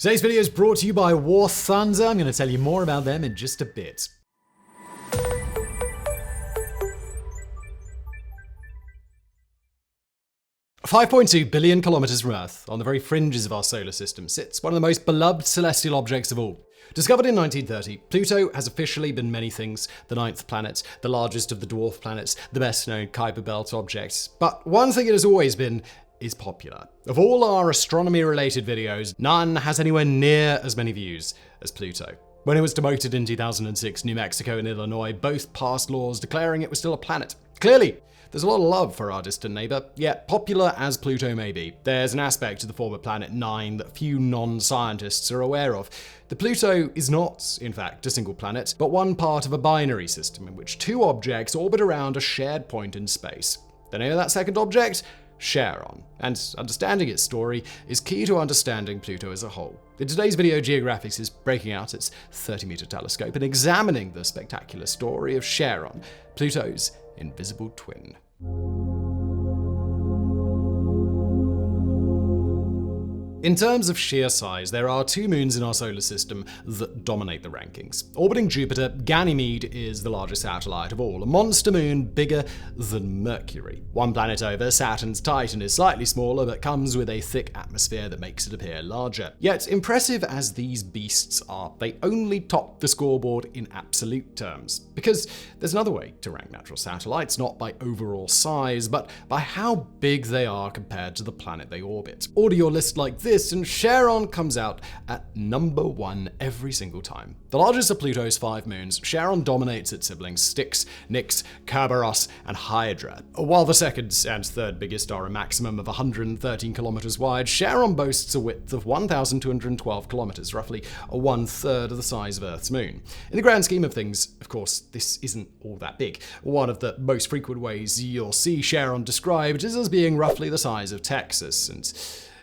Today's video is brought to you by War Thunder. I'm going to tell you more about them in just a bit. 5.2 billion kilometers from Earth, on the very fringes of our solar system, sits one of the most beloved celestial objects of all. Discovered in 1930, Pluto has officially been many things: the ninth planet, the largest of the dwarf planets, the best-known Kuiper Belt object. But one thing it has always been is popular. Of all our astronomy-related videos, none has anywhere near as many views as Pluto. When it was demoted in 2006, New Mexico and Illinois both passed laws declaring it was still a planet. Clearly, there's a lot of love for our distant neighbor, yet popular as Pluto may be, there's an aspect of the former Planet 9 that few non-scientists are aware of. The Pluto is not, in fact, a single planet, but one part of a binary system in which two objects orbit around a shared point in space. The name of that second object? Charon. And understanding its story is key to understanding Pluto as a whole. In today's video, Geographics is breaking out its 30-meter telescope and examining the spectacular story of Charon, Pluto's invisible twin. In terms of sheer size, there are two moons in our solar system that dominate the rankings. Orbiting Jupiter, Ganymede is the largest satellite of all, a monster moon bigger than Mercury. One planet over, Saturn's Titan is slightly smaller, but comes with a thick atmosphere that makes it appear larger. Yet, impressive as these beasts are, they only top the scoreboard in absolute terms. Because there's another way to rank natural satellites, not by overall size, but by how big they are compared to the planet they orbit. Order your list like this, and Charon comes out at number 1 every single time. The largest of Pluto's 5 moons, Charon dominates its siblings Styx, Nix, Kerberos, and Hydra. While the second and third biggest are a maximum of 113 kilometers wide, Charon boasts a width of 1,212 kilometers, roughly 1/3 of the size of Earth's moon. In the grand scheme of things, of course, this isn't all that big. One of the most frequent ways you'll see Charon described is as being roughly the size of Texas, and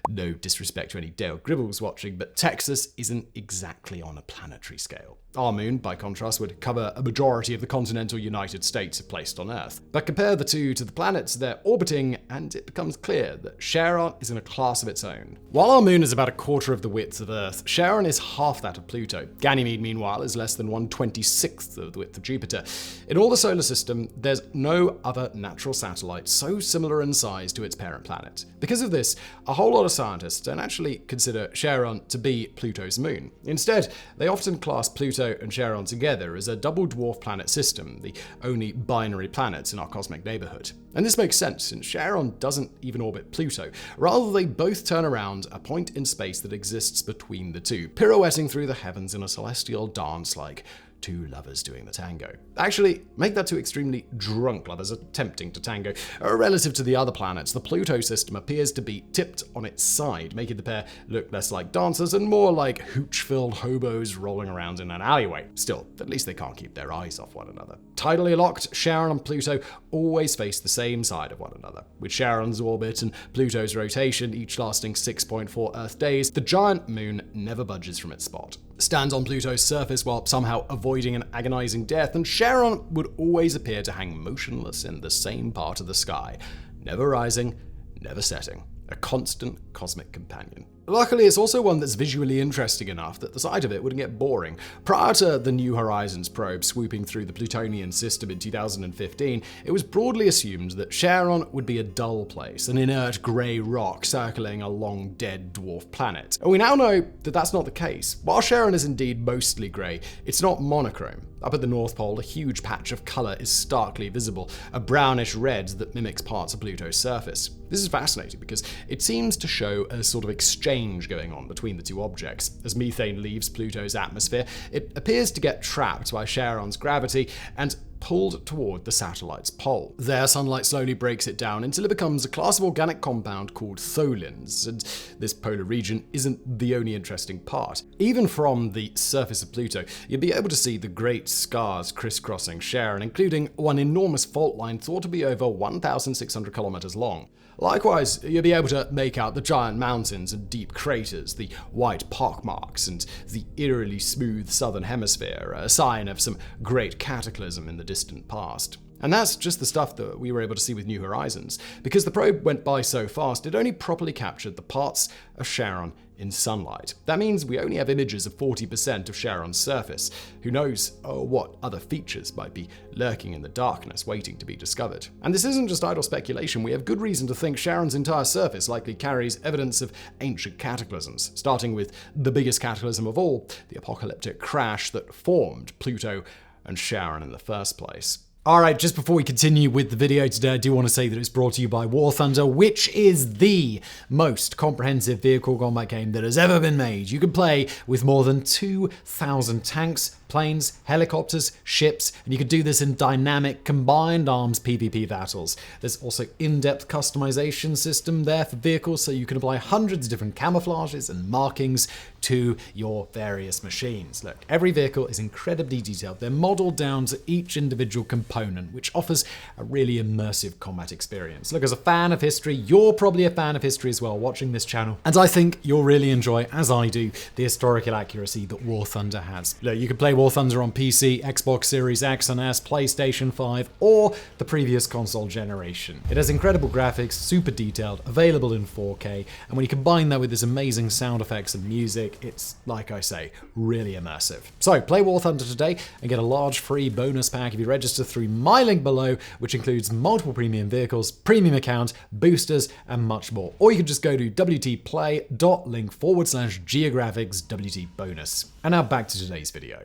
no disrespect to any Dale Gribbles watching, but Texas isn't exactly on a planetary scale. Our moon, by contrast, would cover a majority of the continental United States if placed on Earth. But compare the two to the planets they're orbiting, and it becomes clear that Charon is in a class of its own. While our moon is about a quarter of the width of Earth, Charon is half that of Pluto. Ganymede, meanwhile, is less than 1/26th of the width of Jupiter. In all the solar system, there's no other natural satellite so similar in size to its parent planet. Because of this, a whole lot of scientists don't actually consider Charon to be Pluto's moon. Instead, they often class Pluto and Charon together as a double dwarf planet system, the only binary planets in our cosmic neighborhood. And this makes sense, since Charon doesn't even orbit Pluto. Rather, they both turn around a point in space that exists between the two, pirouetting through the heavens in a celestial dance like two lovers doing the tango. Actually, make that two extremely drunk lovers attempting to tango. Relative to the other planets, the Pluto system appears to be tipped on its side, making the pair look less like dancers and more like hooch-filled hobos rolling around in an alleyway. Still, at least they can't keep their eyes off one another. Tidally locked, Charon and Pluto always face the same side of one another. With Charon's orbit and Pluto's rotation, each lasting 6.4 Earth days, the giant moon never budges from its spot. Stands on Pluto's surface while somehow avoiding an agonizing death, and Charon would always appear to hang motionless in the same part of the sky, never rising, never setting. A constant cosmic companion. Luckily, it's also one that's visually interesting enough that the sight of it wouldn't get boring. Prior to the New Horizons probe swooping through the Plutonian system in 2015, it was broadly assumed that Charon would be a dull place, an inert grey rock circling a long-dead dwarf planet. And we now know that that's not the case. While Charon is indeed mostly grey, it's not monochrome. Up at the North Pole, a huge patch of colour is starkly visible, a brownish red that mimics parts of Pluto's surface. This is fascinating because it seems to show a sort of exchange going on between the two objects. As methane leaves Pluto's atmosphere, it appears to get trapped by Charon's gravity and pulled toward the satellite's pole. There, sunlight slowly breaks it down until it becomes a class of organic compound called tholins, and this polar region isn't the only interesting part. Even from the surface of Pluto, you'd be able to see the great scars crisscrossing Charon, including one enormous fault line thought to be over 1,600 kilometers long. Likewise, you'll be able to make out the giant mountains and deep craters, the white pockmarks, and the eerily smooth southern hemisphere, a sign of some great cataclysm in the distant past. And that's just the stuff that we were able to see with New Horizons. Because the probe went by so fast, it only properly captured the parts of Charon in sunlight. That means we only have images of 40% of Charon's surface. Who knows what other features might be lurking in the darkness waiting to be discovered. And this isn't just idle speculation. We have good reason to think Charon's entire surface likely carries evidence of ancient cataclysms, starting with the biggest cataclysm of all, the apocalyptic crash that formed Pluto and Charon in the first place. Alright, just before we continue with the video today, I do want to say that it's brought to you by War Thunder, which is the most comprehensive vehicle combat game that has ever been made. You can play with more than 2,000 tanks, planes, helicopters, ships, and you can do this in dynamic combined arms PvP battles. There's also in-depth customization system there for vehicles, so you can apply hundreds of different camouflages and markings to your various machines. Look, every vehicle is incredibly detailed. They're modeled down to each individual component, which offers a really immersive combat experience. Look, as a fan of history, you're probably a fan of history as well watching this channel, and I think you'll really enjoy, as I do, the historical accuracy that War Thunder has. Look, you can play War Thunder on PC, Xbox Series X and S, PlayStation 5, or the previous console generation. It has incredible graphics, super detailed, available in 4K, and when you combine that with this amazing sound effects and music, it's, like I say, really immersive. So, play War Thunder today and get a large free bonus pack if you register through my link below, which includes multiple premium vehicles, premium account, boosters, and much more. Or you can just go to wtplay.link/geographicswtbonus. And now back to today's video.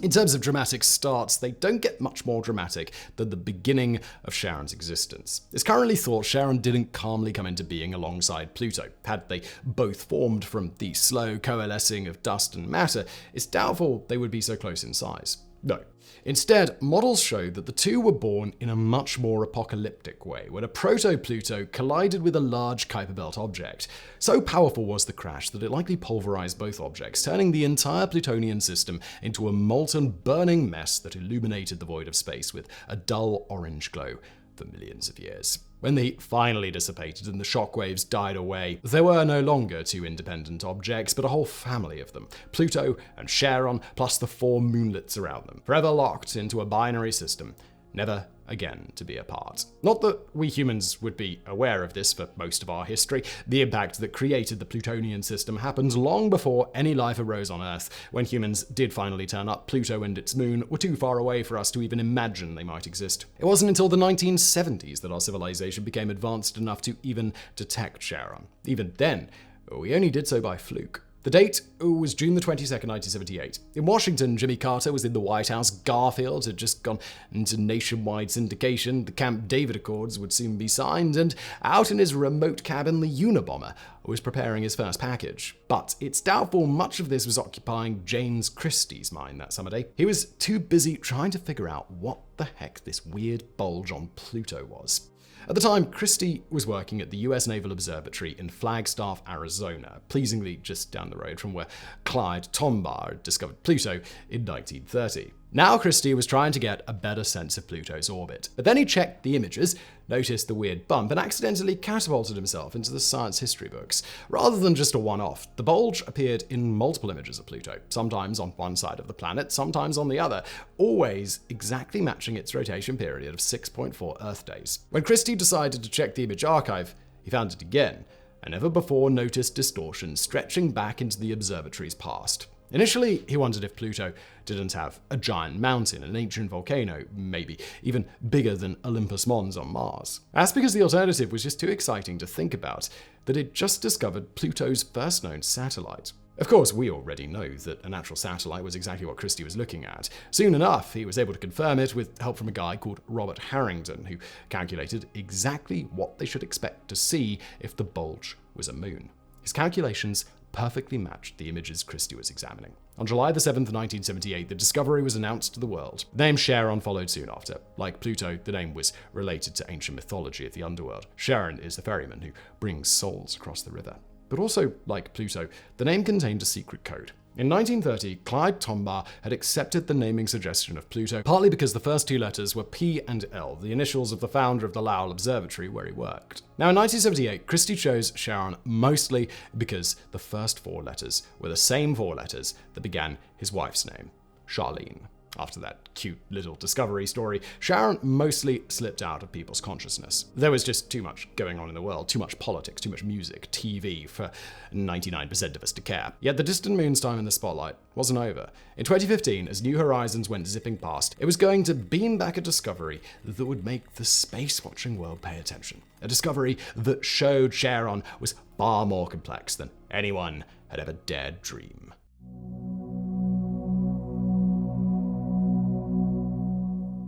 In terms of dramatic starts, they don't get much more dramatic than the beginning of Charon's existence. It's currently thought Charon didn't calmly come into being alongside Pluto. Had they both formed from the slow coalescing of dust and matter, it's doubtful they would be so close in size. No. Instead, models show that the two were born in a much more apocalyptic way, when a proto-Pluto collided with a large Kuiper Belt object. So powerful was the crash that it likely pulverized both objects, turning the entire Plutonian system into a molten, burning mess that illuminated the void of space with a dull orange glow for millions of years. When they finally dissipated and the shockwaves died away, there were no longer two independent objects, but a whole family of them. Pluto and Charon, plus the 4 moonlets around them, forever locked into a binary system, never again to be apart. Not that we humans would be aware of this for most of our history. The impact that created the Plutonian system happened long before any life arose on Earth. When humans did finally turn up, Pluto and its moon were too far away for us to even imagine they might exist. It wasn't until the 1970s that our civilization became advanced enough to even detect Charon. Even then, we only did so by fluke. The date was June the 22nd, 1978. In Washington, Jimmy Carter was in the White House. Garfield had just gone into nationwide syndication. The Camp David Accords would soon be signed. And out in his remote cabin, the Unabomber was preparing his first package. But it's doubtful much of this was occupying James Christie's mind that summer day. He was too busy trying to figure out what the heck this weird bulge on Pluto was. At the time, Christie was working at the US Naval Observatory in Flagstaff, Arizona, pleasingly just down the road from where Clyde Tombaugh had discovered Pluto in 1930. Now Christie was trying to get a better sense of Pluto's orbit. But then he checked the images, noticed the weird bump, and accidentally catapulted himself into the science history books. Rather than just a one-off, the bulge appeared in multiple images of Pluto, sometimes on one side of the planet, sometimes on the other, always exactly matching its rotation period of 6.4 Earth days. When Christie decided to check the image archive, he found it again, a never-before-noticed distortion stretching back into the observatory's past. Initially, he wondered if Pluto didn't have a giant mountain, an ancient volcano, maybe even bigger than Olympus Mons on Mars. That's because the alternative was just too exciting to think about, that it just discovered Pluto's first known satellite. Of course, we already know that a natural satellite was exactly what Christie was looking at. Soon enough, he was able to confirm it with help from a guy called Robert Harrington, who calculated exactly what they should expect to see if the bulge was a moon. His calculations perfectly matched the images Christie was examining. On July the 7th, 1978, the discovery was announced to the world. The name Charon followed soon after. Like Pluto, the name was related to ancient mythology of the underworld. Charon is the ferryman who brings souls across the river. But also, like Pluto, the name contained a secret code. In 1930, Clyde Tombaugh had accepted the naming suggestion of Pluto, partly because the first 2 letters were P and L, the initials of the founder of the Lowell Observatory where he worked. Now in 1978, Christie chose Charon mostly because the first 4 letters were the same 4 letters that began his wife's name, Charlene. After that cute little discovery story, Charon mostly slipped out of people's consciousness. There was just too much going on in the world, too much politics, too much music, TV for 99% of us to care. Yet the distant moon's time in the spotlight wasn't over. In 2015, as New Horizons went zipping past, it was going to beam back a discovery that would make the space-watching world pay attention. A discovery that showed Charon was far more complex than anyone had ever dared dream.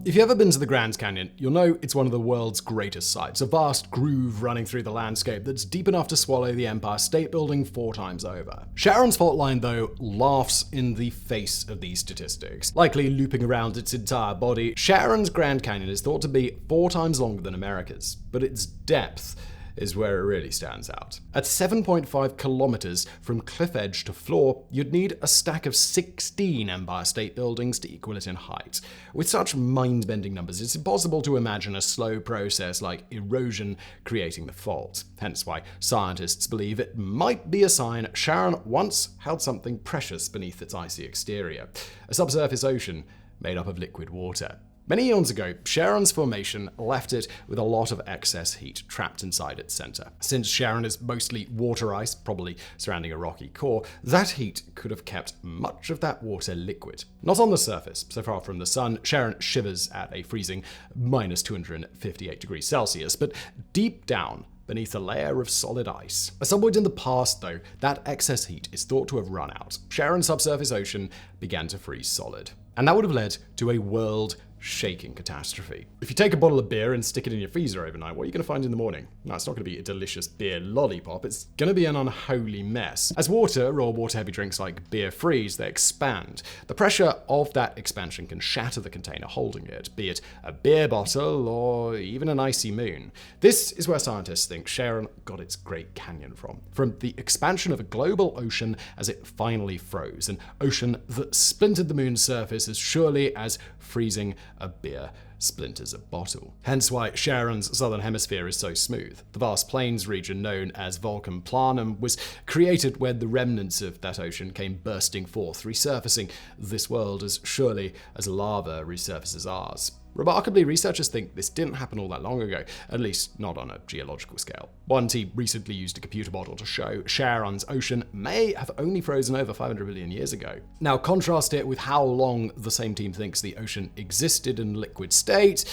If you've ever been to the Grand Canyon, you'll know it's one of the world's greatest sights, a vast groove running through the landscape that's deep enough to swallow the Empire State Building 4 times over. Charon's fault line, though, laughs in the face of these statistics. Likely looping around its entire body, Charon's Grand Canyon is thought to be 4 times longer than America's, but its depth is where it really stands out. At 7.5 kilometers from cliff edge to floor, you'd need a stack of 16 Empire State Buildings to equal it in height. With such mind-bending numbers, it's impossible to imagine a slow process like erosion creating the fault. Hence why scientists believe it might be a sign Charon once held something precious beneath its icy exterior, a subsurface ocean made up of liquid water. Many eons ago, Charon's formation left it with a lot of excess heat trapped inside its center. Since Charon is mostly water ice, probably surrounding a rocky core, that heat could have kept much of that water liquid. Not on the surface, so far from the sun, Charon shivers at a freezing minus 258 degrees Celsius, but deep down, beneath a layer of solid ice. At some point in the past, though, that excess heat is thought to have run out. Charon's subsurface ocean began to freeze solid. And that would have led to a world-shaking catastrophe. If you take a bottle of beer and stick it in your freezer overnight, what are you going to find in the morning? No, it's not going to be a delicious beer lollipop, it's going to be an unholy mess. As water or water-heavy drinks like beer freeze, they expand. The pressure of that expansion can shatter the container holding it, be it a beer bottle or even an icy moon. This is where scientists think Charon got its Great Canyon from the expansion of a global ocean as it finally froze, an ocean that splintered the moon's surface as surely as freezing a beer splinters a bottle. Hence why Charon's southern hemisphere is so smooth. The vast plains region known as Vulcan Planum was created when the remnants of that ocean came bursting forth, resurfacing this world as surely as lava resurfaces ours. Remarkably, researchers think this didn't happen all that long ago, at least not on a geological scale. One team recently used a computer model to show Charon's ocean may have only frozen over 500 billion years ago. Now contrast it with how long the same team thinks the ocean existed in liquid state,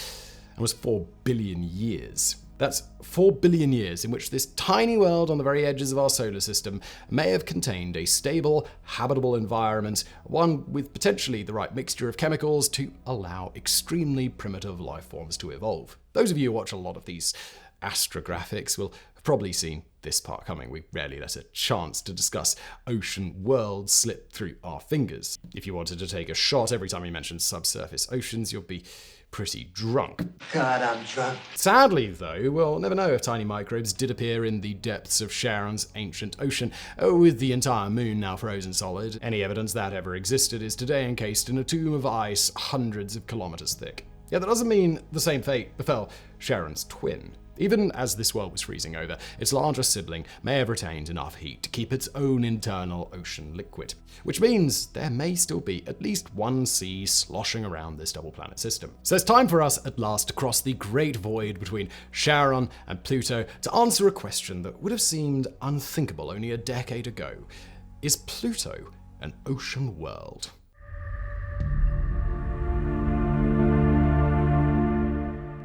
and was 4 billion years. That's 4 billion years in which this tiny world on the very edges of our solar system may have contained a stable, habitable environment, one with potentially the right mixture of chemicals to allow extremely primitive life forms to evolve. Those of you who watch a lot of these astrographics will have probably seen this part coming. We rarely let a chance to discuss ocean worlds slip through our fingers. If you wanted to take a shot every time you mention subsurface oceans, you'll be pretty drunk. God, I'm drunk. Sadly, though, we'll never know if tiny microbes did appear in the depths of Charon's ancient ocean, with the entire moon now frozen solid. Any evidence that ever existed is today encased in a tomb of ice hundreds of kilometers thick. Yet that doesn't mean the same fate befell Charon's twin. Even as this world was freezing over, its larger sibling may have retained enough heat to keep its own internal ocean liquid, which means there may still be at least one sea sloshing around this double planet system. So it's time for us at last to cross the great void between Charon and Pluto to answer a question that would have seemed unthinkable only a decade ago. Is Pluto an ocean world?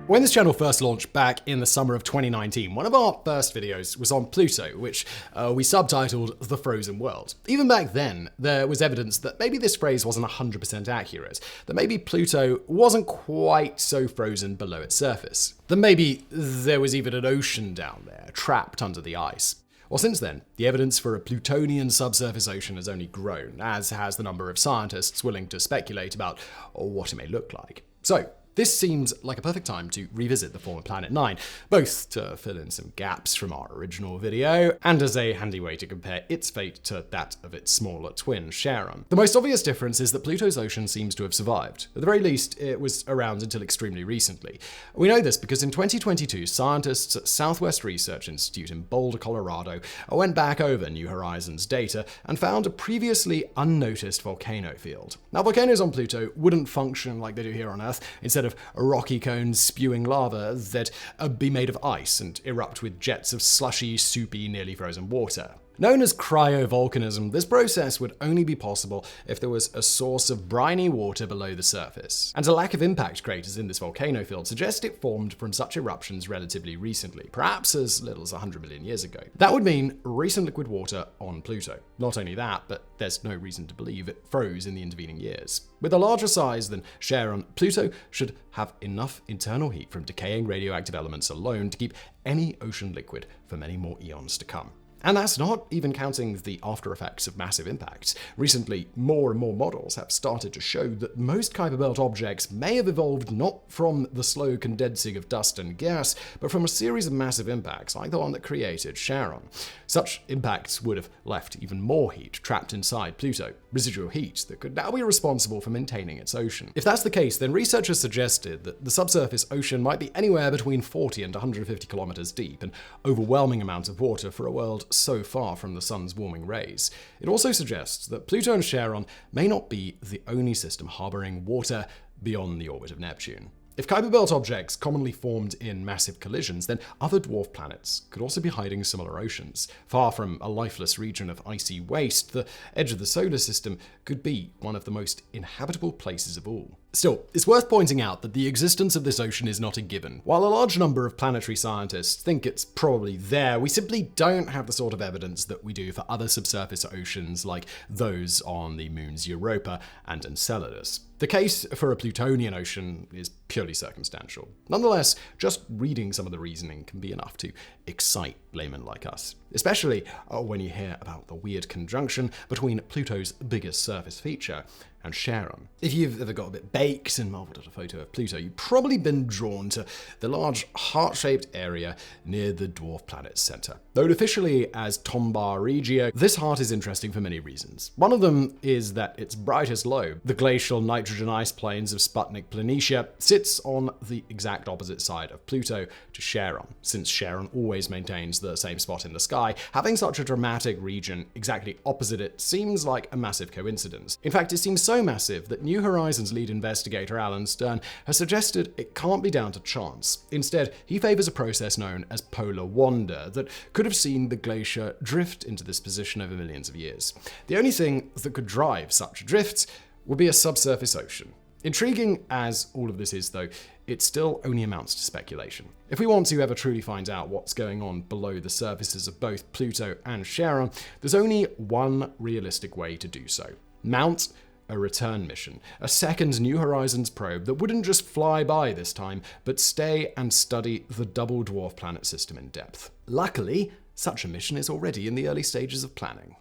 When this channel first launched back in the summer of 2019, one of our first videos was on Pluto, which we subtitled The Frozen World. Even back then, there was evidence that maybe this phrase wasn't 100% accurate, that maybe Pluto wasn't quite so frozen below its surface, that maybe there was even an ocean down there, trapped under the ice. Well, since then, the evidence for a Plutonian subsurface ocean has only grown, as has the number of scientists willing to speculate about what it may look like. So, This seems like a perfect time to revisit the former Planet 9, both to fill in some gaps from our original video, and as a handy way to compare its fate to that of its smaller twin, Charon. The most obvious difference is that Pluto's ocean seems to have survived. At the very least, it was around until extremely recently. We know this because in 2022, scientists at Southwest Research Institute in Boulder, Colorado, went back over New Horizons data and found a previously unnoticed volcano field. Now, volcanoes on Pluto wouldn't function like they do here on Earth. Instead of rocky cones spewing lava, they'd be made of ice and erupt with jets of slushy, soupy, nearly frozen water. Known as cryovolcanism, this process would only be possible if there was a source of briny water below the surface. And a lack of impact craters in this volcano field suggest it formed from such eruptions relatively recently, perhaps as little as 100 million years ago. That would mean recent liquid water on Pluto. Not only that, but there's no reason to believe it froze in the intervening years. With a larger size than Charon, Pluto should have enough internal heat from decaying radioactive elements alone to keep any ocean liquid for many more eons to come. And that's not even counting the after effects of massive impacts. Recently, more and more models have started to show that most Kuiper Belt objects may have evolved not from the slow condensing of dust and gas, but from a series of massive impacts like the one that created Charon. Such impacts would have left even more heat trapped inside Pluto, residual heat that could now be responsible for maintaining its ocean. If that's the case, then researchers suggested that the subsurface ocean might be anywhere between 40 and 150 kilometers deep, an overwhelming amount of water for a world so far from the sun's warming rays. It also suggests that Pluto and Charon may not be the only system harboring water beyond the orbit of Neptune. If Kuiper Belt objects commonly formed in massive collisions, then other dwarf planets could also be hiding similar oceans. Far from a lifeless region of icy waste, the edge of the solar system could be one of the most inhabitable places of all. Still, it's worth pointing out that the existence of this ocean is not a given. While a large number of planetary scientists think it's probably there, we simply don't have the sort of evidence that we do for other subsurface oceans like those on the moons Europa and Enceladus. The case for a Plutonian ocean is purely circumstantial. Nonetheless, just reading some of the reasoning can be enough to excite laymen like us, especially when you hear about the weird conjunction between Pluto's biggest surface feature and Charon. If you've ever got a bit baked and marveled at a photo of Pluto, you've probably been drawn to the large heart-shaped area near the dwarf planet's center. Known officially as Tombaugh Regio, this heart is interesting for many reasons. One of them is that its brightest lobe, the glacial nitrogen ice plains of Sputnik Planitia, sits on the exact opposite side of Pluto to Charon. Since Charon always maintains the same spot in the sky, having such a dramatic region exactly opposite it seems like a massive coincidence. In fact, it seems so massive that New Horizons lead investigator Alan Stern has suggested it can't be down to chance. Instead, he favors a process known as polar wander that could have seen the glacier drift into this position over millions of years. The only thing that could drive such drifts would be a subsurface ocean. Intriguing as all of this is, though, it still only amounts to speculation. If we want to ever truly find out what's going on below the surfaces of both Pluto and Charon, there's only one realistic way to do so. Mount a return mission, a second New Horizons probe that wouldn't just fly by this time, but stay and study the double dwarf planet system in depth. Luckily, such a mission is already in the early stages of planning.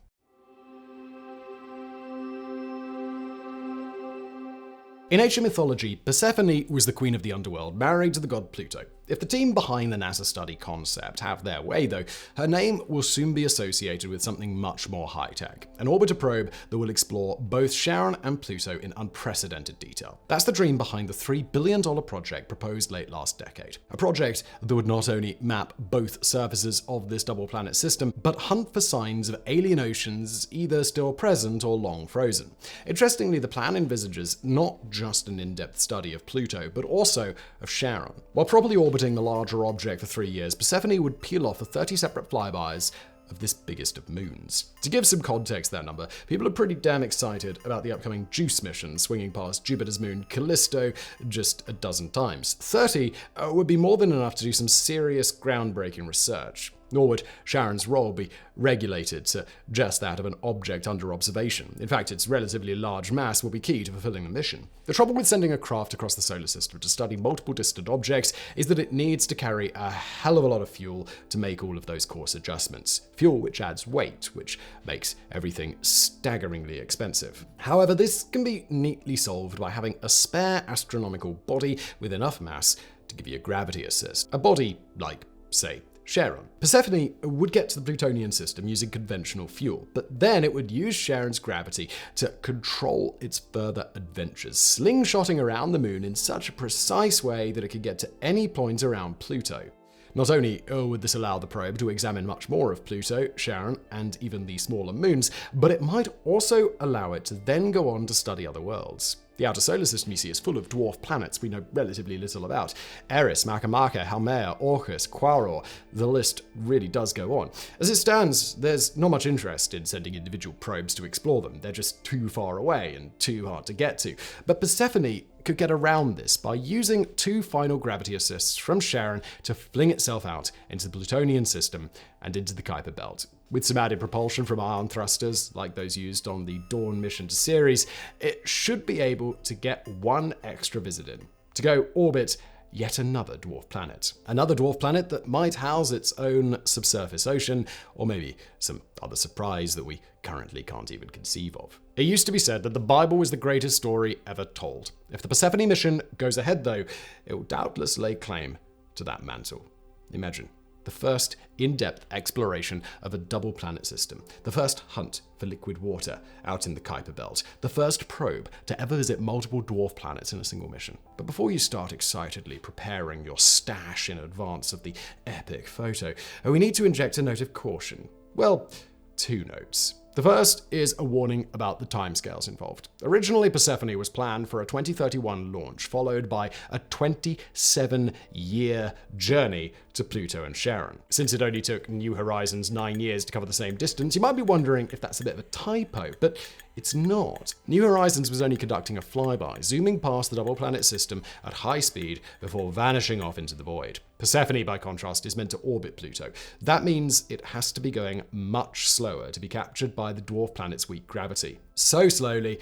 In ancient mythology, Persephone was the queen of the underworld, married to the god Pluto. If the team behind the NASA study concept have their way, though, her name will soon be associated with something much more high-tech, an orbiter probe that will explore both Charon and Pluto in unprecedented detail. That's the dream behind the $3 billion project proposed late last decade. A project that would not only map both surfaces of this double planet system, but hunt for signs of alien oceans either still present or long frozen. Interestingly, the plan envisages not just an in-depth study of Pluto, but also of Charon. While probably orbiting the larger object for 3 years, Persephone would peel off the 30 separate flybys of this biggest of moons. To give some context to that number, people are pretty damn excited about the upcoming JUICE mission swinging past Jupiter's moon Callisto just a dozen times. 30 would be more than enough to do some serious groundbreaking research. nor would Charon's role be regulated to just that of an object under observation. In fact, its relatively large mass will be key to fulfilling the mission. The trouble with sending a craft across the solar system to study multiple distant objects is that it needs to carry a hell of a lot of fuel to make all of those course adjustments. Fuel which adds weight, which makes everything staggeringly expensive. However, this can be neatly solved by having a spare astronomical body with enough mass to give you a gravity assist. A body like, say, Charon. Persephone would get to the Plutonian system using conventional fuel, but then it would use Charon's gravity to control its further adventures, slingshotting around the moon in such a precise way that it could get to any point around Pluto. Not only would this allow the probe to examine much more of Pluto, Charon, and even the smaller moons, but it might also allow it to then go on to study other worlds. The outer solar system, you see, is full of dwarf planets we know relatively little about. Eris, Makemake, Haumea, Orcus, Quaoar, the list really does go on. As it stands, there's not much interest in sending individual probes to explore them. They're just too far away and too hard to get to. But Persephone could get around this by using 2 final gravity assists from Charon to fling itself out into the Plutonian system and into the Kuiper Belt. With some added propulsion from ion thrusters, like those used on the Dawn mission to Ceres, it should be able to get one extra visit in, to go orbit yet another dwarf planet. Another dwarf planet that might house its own subsurface ocean, or maybe some other surprise that we currently can't even conceive of. It used to be said that the Bible was the greatest story ever told. If the Persephone mission goes ahead, though, it will doubtless lay claim to that mantle. Imagine the first in-depth exploration of a double planet system, the first hunt for liquid water out in the Kuiper Belt, the first probe to ever visit multiple dwarf planets in a single mission. But before you start excitedly preparing your stash in advance of the epic photo, we need to inject a note of caution. Well, 2 notes. The first is a warning about the timescales involved. Originally, Persephone was planned for a 2031 launch, followed by a 27-year journey to Pluto and Charon. Since it only took New Horizons 9 years to cover the same distance, you might be wondering if that's a bit of a typo, but it's not. New Horizons was only conducting a flyby, zooming past the double planet system at high speed before vanishing off into the void. Persephone, by contrast, is meant to orbit Pluto. That means it has to be going much slower to be captured by the dwarf planet's weak gravity. So slowly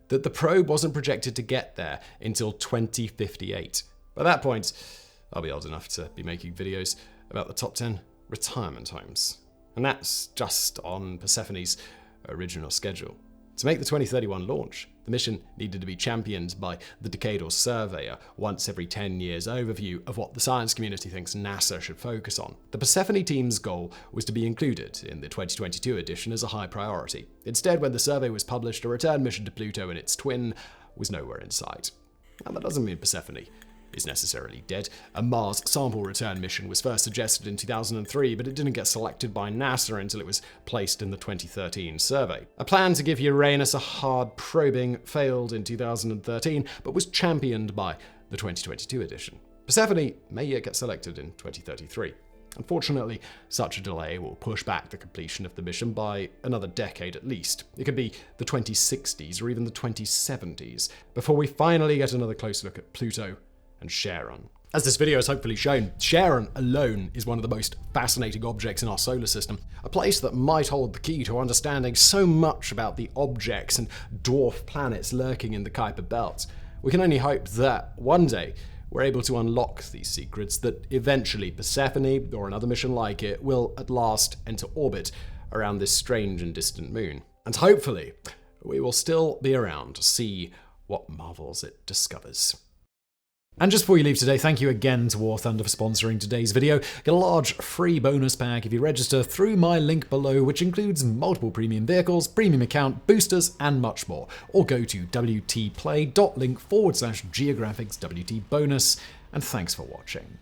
that the probe wasn't projected to get there until 2058. By that point, I'll be old enough to be making videos about the top 10 retirement homes. And that's just on Persephone's original schedule. To make the 2031 launch, the mission needed to be championed by the Decadal Survey, a once every 10 years overview of what the science community thinks NASA should focus on. The Persephone team's goal was to be included in the 2022 edition as a high priority. Instead, when the survey was published, a return mission to Pluto and its twin was nowhere in sight. Now, that doesn't mean Persephone is necessarily dead. A Mars sample return mission was first suggested in 2003, but it didn't get selected by NASA until it was placed in the 2013 survey. A plan to give Uranus a hard probing failed in 2013, but was championed by the 2022 edition. Persephone may yet get selected in 2033. Unfortunately, such a delay will push back the completion of the mission by another decade at least. It could be the 2060s or even the 2070s, before we finally get another close look at Pluto and Charon. As this video has hopefully shown, Charon alone is one of the most fascinating objects in our solar system, a place that might hold the key to understanding so much about the objects and dwarf planets lurking in the Kuiper Belt. We can only hope that one day we're able to unlock these secrets, that eventually Persephone, or another mission like it, will at last enter orbit around this strange and distant moon. And hopefully, we will still be around to see what marvels it discovers. And just before you leave today, thank you again to War Thunder for sponsoring today's video. Get a large free bonus pack if you register through my link below, which includes multiple premium vehicles, premium account, boosters, and much more. Or go to wtplay.link/geographicswt bonus, and thanks for watching.